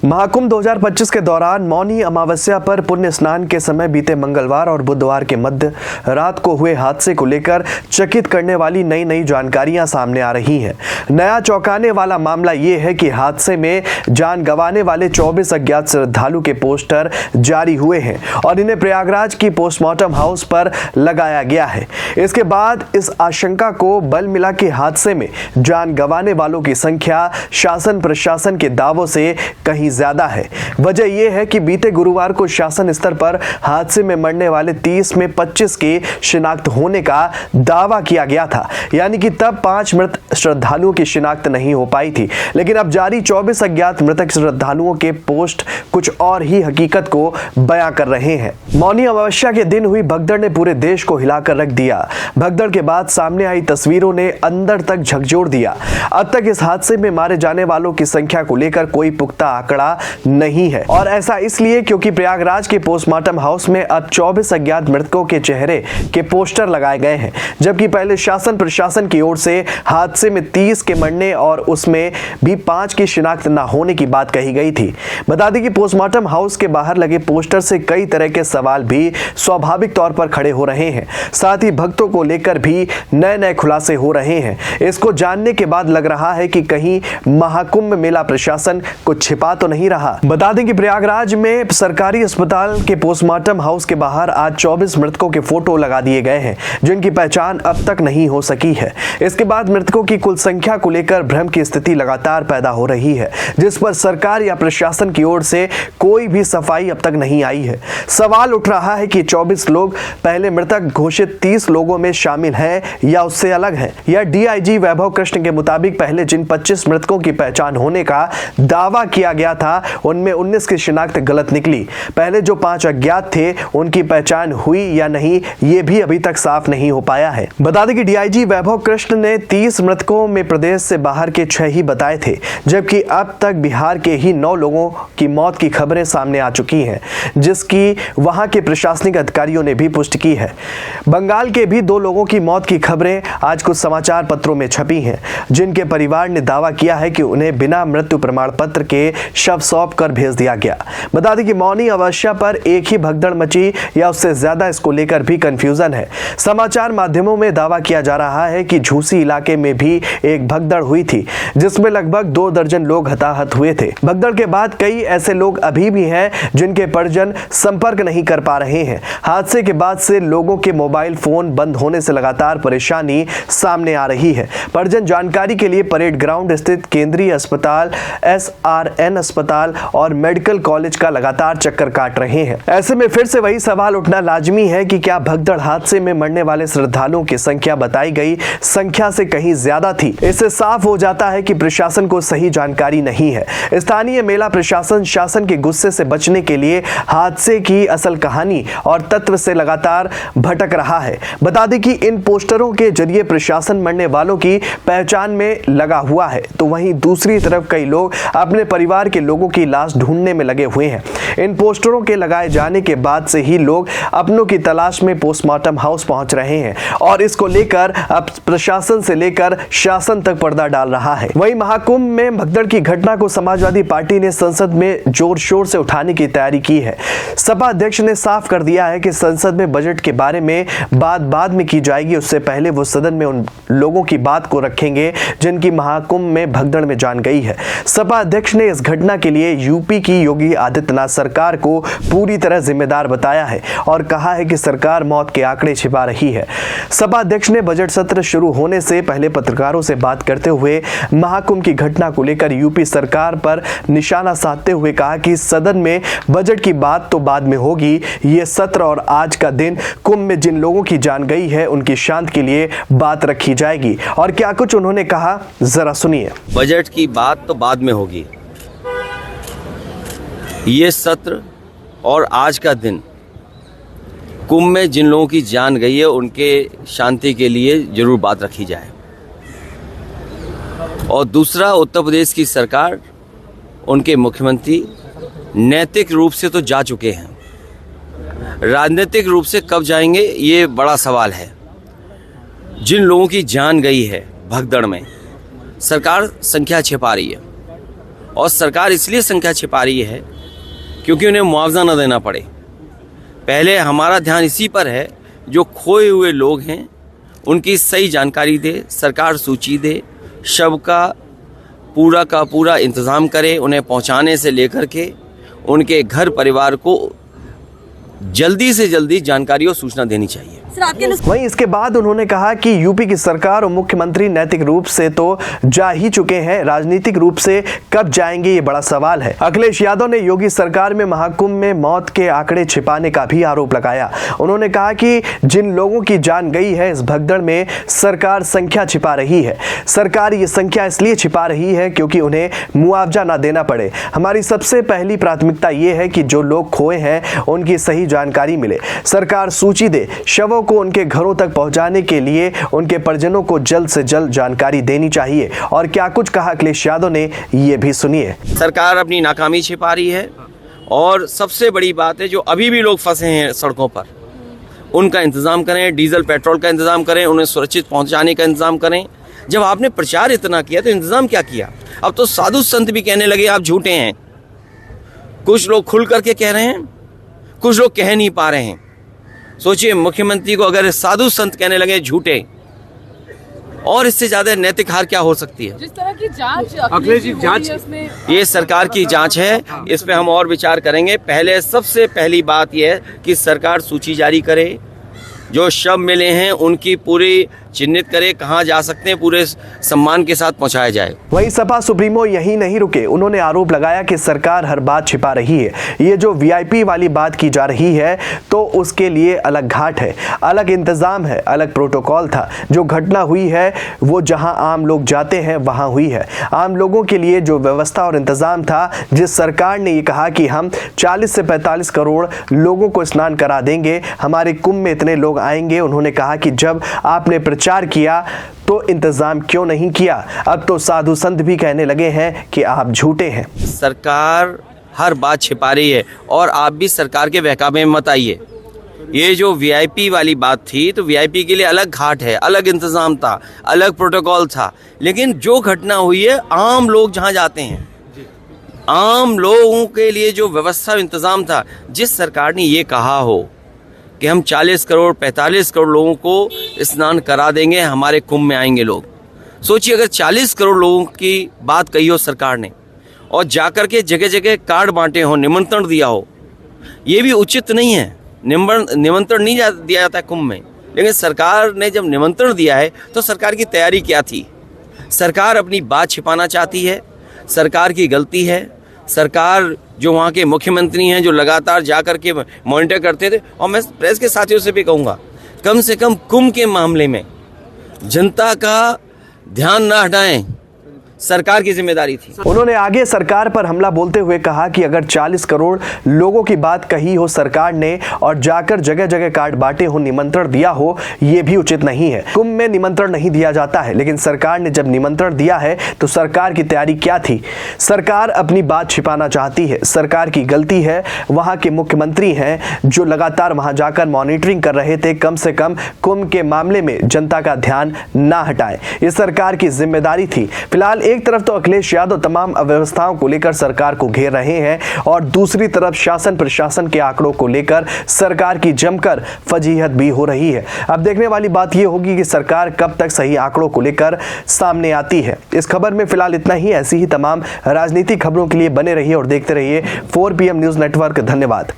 महाकुंभ 2025 के दौरान मौनी अमावस्या पर पुण्य स्नान के समय बीते मंगलवार और बुधवार के मध्य रात को हुए हादसे को लेकर चकित करने वाली नई जानकारियां सामने आ रही हैं। नया चौंकाने वाला मामला ये है कि हादसे में जान गंवाने वाले 24 अज्ञात श्रद्धालु के पोस्टर जारी हुए हैं और इन्हें प्रयागराज की पोस्टमार्टम हाउस पर लगाया गया है। इसके बाद इस आशंका को बल मिला कि हादसे में जान गंवाने वालों की संख्या शासन प्रशासन के दावों से कहीं ज्यादा है। वजह यह है कि बीते गुरुवार को शासन स्तर पर हादसे में मरने वाले 30 में 25 की शिनाख्त होने का दावा किया गया था, यानी कि तब 5 मृत श्रद्धालुओं की शिनाख्त नहीं हो पाई थी। लेकिन अब जारी 24 अज्ञात मृतक श्रद्धालुओं के पोस्ट कुछ और ही हकीकत को बयां कर रहे हैं। मौनी अमावस्या के दिन हुई भगदड़ ने पूरे देश को हिलाकर रख दिया। भगदड़ के बाद सामने आई तस्वीरों ने अंदर तक झकझोर दिया। अब तक इस हादसे में मारे जाने वालों की संख्या को लेकर कोई पुख्ता आंकड़ा नहीं है, और ऐसा इसलिए क्योंकि प्रयागराज के पोस्टमार्टम हाउस में अब 24 अज्ञात मृतकों के चेहरे के पोस्टर लगाए गए हैं, जबकि पहले शासन प्रशासन की ओर से हादसे में 30 के मरने और उसमें भी 5 की शिनाख्त न होने की बात कही गई थी। बता दें कि पोस्टमार्टम हाउस के बाहर लगे पोस्टर से कई तरह के सवाल भी स्वाभाविक तौर पर खड़े हो रहे हैं। साथ ही भक्तों को लेकर भी नए खुलासे हो रहे हैं। इसको जानने के बाद लग रहा है कि कहीं महाकुंभ मेला प्रशासन कुछ छिपा तो नहीं रहा। बता दें कि प्रयागराज में सरकारी अस्पताल के पोस्टमार्टम हाउस के बाहर आज 24 मृतकों के फोटो लगा दिए गए हैं, जिनकी पहचान अब तक नहीं हो सकी है। इसके बाद मृतकों की कुल संख्या को लेकर भ्रम की स्थिति लगातार पैदा हो रही है, जिस पर सरकार या प्रशासन की ओर से कोई भी सफाई अब तक नहीं आई है। सवाल उठ रहा है कि 24 लोग पहले मृतक घोषित 30 लोगों में शामिल हैं या उससे अलग हैं। या डीआईजी वैभव कृष्ण के मुताबिक पहले जिन 25 मृतकों की पहचान होने का दावा किया गया था उनमें 19 की शिनाख्त गलत निकली। पहले जो 5 अज्ञात थे उनकी पहचान हुई या नहीं, ये भी अभी तक साफ नहीं हो पाया है। बता दें कि डीआईजी वैभव कृष्ण ने 30 मृतकों में प्रदेश से बाहर के 6 ही बताए थे, जबकि अब तक बिहार के ही 9 लोगों की मौत की खबरें सामने आ चुकी हैं, जिसकी वहां के प्रशासनिक अधिकारियों ने भी पुष्टि की है। बंगाल के भी 2 लोगों की मौत की खबरें आज कुछ समाचार पत्रों में छपी हैं, जिनके परिवार ने दावा किया है कि उन्हें बिना मृत्यु प्रमाण पत्र के शव सौंप कर भेज दिया गया। बता दें कि मौनी अमावस्या पर एक ही भगदड़ मची या उससे ज्यादा, इसको लेकर भी कंफ्यूजन है। समाचार माध्यमों में दावा किया जा रहा है कि झूसी इलाके में भी एक भगदड़ हुई थी, जिसमें लगभग 2 दर्जन लोग हताहत हुए थे। भगदड़ के बाद कई ऐसे लोग अभी भी हैं जिनके परिजन संपर्क नहीं कर पा रहे हैं। हादसे के बाद से लोगों के मोबाइल फोन बंद होने से लगातार परेशानी सामने आ रही है। परिजन जानकारी के लिए परेड ग्राउंड स्थित केंद्रीय अस्पताल, SRN अस्पताल और मेडिकल कॉलेज का लगातार चक्कर काट रहे हैं। ऐसे में फिर से वही सवाल उठना लाजमी है कि क्या भगदड़ हादसे में मरने वाले श्रद्धालुओं की संख्या बताई गई संख्या से कहीं ज्यादा थी। इससे साफ हो जाता है कि प्रशासन को सही जानकारी नहीं है। स्थानीय मेला प्रशासन शासन के गुस्से से बचने के लिए हादसे की असल कहानी और तत्व से लगातार भटक रहा है। बता दें कि इन पोस्टरों के जरिए प्रशासन मरने वालों की पहचान में लगा हुआ है, तो वहीं दूसरी तरफ कई लोग अपने परिवार के लोगों की लाश ढूंढने में लगे हुए हैं। इन पोस्टरों के लगाए जाने के बाद से ही लोग अपनों की तलाश में पोस्टमार्टम हाउस पहुंच रहे हैं और इसको लेकर अब प्रशासन से लेकर शासन तक पर्दा डाल रहा है। वहीं महाकुंभ में भगदड़ की घटना को समाजवादी पार्टी ने संसद में जोर शोर से उठाने की तैयारी की है। सपा अध्यक्ष ने साफ कर दिया है कि संसद में बजट के बारे में बात बाद में की जाएगी, उससे पहले वो सदन में उन लोगों की बात को रखेंगे जिनकी महाकुंभ में भगदड़ में जान गई है। सपा अध्यक्ष ने इस घटना के लिए यूपी की योगी आदित्यनाथ सरकार को पूरी तरह जिम्मेदार बताया है और कहा है कि सरकार मौत के आंकड़े छिपा रही है। सपा अध्यक्ष ने बजट सत्र शुरू होने से पहले पत्रकारों से बात करते हुए महाकुंभ की घटना को लेकर यूपी सरकार पर निशाना साधते हुए कहा कि सदन में बजट की बात तो बाद में होगी, ये सत्र और आज का दिन कुंभ में जिन लोगों की जान गई है उनकी शांति के लिए बात रखी जाएगी। और क्या कुछ उन्होंने कहा, जरा सुनिए। बजट की बात तो बाद में होगी, ये सत्र और आज का दिन कुंभ में जिन लोगों की जान गई है उनके शांति के लिए जरूर बात रखी जाए। और दूसरा, उत्तर प्रदेश की सरकार, उनके मुख्यमंत्री नैतिक रूप से तो जा चुके हैं, राजनीतिक रूप से कब जाएंगे ये बड़ा सवाल है। जिन लोगों की जान गई है भगदड़ में, सरकार संख्या छिपा रही है और सरकार इसलिए संख्या छिपा रही है क्योंकि उन्हें मुआवजा न देना पड़े। पहले हमारा ध्यान इसी पर है, जो खोए हुए लोग हैं उनकी सही जानकारी दे, सरकार सूची दे, शव का पूरा इंतज़ाम करे, उन्हें पहुंचाने से लेकर के उनके घर परिवार को जल्दी से जल्दी जानकारी और सूचना देनी चाहिए। वहीं इसके बाद उन्होंने कहा कि यूपी की सरकार और मुख्यमंत्री नैतिक रूप से तो जा ही चुके हैं, राजनीतिक रूप से कब जाएंगे ये बड़ा सवाल है। अखिलेश यादव ने योगी सरकार में महाकुंभ में मौत के आंकड़े छिपाने का भी आरोप लगाया। उन्होंने कहा कि जिन लोगों की जान गई है इस भगदड़ में सरकार संख्या छिपा रही है। सरकार ये संख्या इसलिए छिपा रही है क्योंकि उन्हें मुआवजा ना देना पड़े। हमारी सबसे पहली प्राथमिकता ये है कि जो लोग खोए हैं उनकी सही जानकारी मिले, सरकार सूची दे, शवों को उनके घरों तक पहुंचाने के लिए उनके परिजनों को जल्द से जल्द जानकारी देनी चाहिए। और क्या कुछ कहा अखिलेश यादव ने, ये भी सुनिए। सरकार अपनी नाकामी छिपा रही है और सबसे बड़ी बात है, जो अभी भी लोग फंसे हैं सड़कों पर, उनका इंतजाम करें, डीजल पेट्रोल का इंतजाम करें, उन्हें सुरक्षित पहुंचाने का इंतजाम करें। जब आपने प्रचार इतना किया तो इंतजाम क्या किया? अब तो साधु संत भी कहने लगे आप झूठे हैं। कुछ लोग खुल करके कह रहे हैं, कुछ लोग कह नहीं पा रहे हैं। सोचिए, मुख्यमंत्री को अगर साधु संत कहने लगे झूठे, और इससे ज्यादा नैतिक हार क्या हो सकती है? जिस तरह की जांच अखिलेश जी, जांच ये सरकार की जांच है, इस पे हम और विचार करेंगे। पहले सबसे पहली बात यह है कि सरकार सूची जारी करे, जो शव मिले हैं उनकी पूरी चिन्हित करे, कहाँ जा सकते हैं, पूरे सम्मान के साथ पहुंचाया जाए। वहीं सपा सुप्रीमो यहीं नहीं रुके। उन्होंने आरोप लगाया कि सरकार हर बात छिपा रही है। ये जो वीआईपी वाली बात की जा रही है तो उसके लिए अलग घाट है, अलग इंतजाम है, अलग प्रोटोकॉल था। जो घटना हुई है वो जहां आम लोग जाते हैं वहां हुई है। आम लोगों के लिए जो व्यवस्था और इंतजाम था, जिस सरकार ने ये कहा कि हम 40 से 45 करोड़ लोगों को स्नान करा देंगे, हमारे कुंभ में इतने लोग आएंगे, उन्होंने कहा कि जब आपने प्रचार किया तो इंतजाम क्यों नहीं किया? अब तो साधु संत भी कहने लगे हैं कि आप झूठे हैं। सरकार हर बात छिपा रही है और आप भी सरकार के बहकावे में मत आइए। ये जो वीआईपी वाली बात थी, तो वीआईपी के लिए अलग घाट है, अलग इंतजाम था, अलग प्रोटोकॉल था। लेकिन जो घटना हुई है, आम लोग जहां जाते हैं, आम लोगों के लिए जो व्यवस्था इंतजाम था, जिस सरकार ने ये कहा हो कि हम 40 करोड़ 45 करोड़ लोगों को स्नान करा देंगे, हमारे कुंभ में आएंगे लोग। सोचिए, अगर 40 करोड़ लोगों की बात कही हो सरकार ने और जाकर के जगह जगह कार्ड बांटे हो, निमंत्रण दिया हो, ये भी उचित नहीं है। निमंत्रण नहीं दिया जाता है कुंभ में। लेकिन सरकार ने जब निमंत्रण दिया है तो सरकार की तैयारी क्या थी? सरकार अपनी बात छिपाना चाहती है, सरकार की गलती है। सरकार जो वहाँ के मुख्यमंत्री हैं, जो लगातार जाकर के मॉनिटर करते थे, और मैं प्रेस के साथियों से भी कहूँगा, कम से कम कुंभ के मामले में जनता का ध्यान ना हटाएं, सरकार की जिम्मेदारी थी। उन्होंने आगे सरकार पर हमला बोलते हुए कहा कि अगर 40 करोड़ लोगों की बात कही हो सरकार ने और जाकर जगह जगह कार्ड बांटे हो, निमंत्रण दिया हो, यह भी उचित नहीं है। कुंभ में निमंत्रण नहीं दिया जाता है, लेकिन सरकार ने जब निमंत्रण दिया है तो सरकार की तैयारी क्या थी? सरकार अपनी बात छिपाना चाहती है, सरकार की गलती है। वहां के मुख्यमंत्री हैं जो लगातार वहां जाकर मॉनिटरिंग कर रहे थे, कम से कम कुंभ के मामले में जनता का ध्यान ना हटाएं, ये सरकार की जिम्मेदारी थी। फिलहाल एक तरफ तो अखिलेश यादव तमाम अव्यवस्थाओं को लेकर सरकार को घेर रहे हैं और दूसरी तरफ शासन प्रशासन के आंकड़ों को लेकर सरकार की जमकर फजीहत भी हो रही है। अब देखने वाली बात यह होगी कि सरकार कब तक सही आंकड़ों को लेकर सामने आती है। इस खबर में फिलहाल इतना ही। ऐसी ही तमाम राजनीतिक खबरों के लिए बने रहिए और देखते रहिए 4 PM न्यूज़ नेटवर्क। धन्यवाद।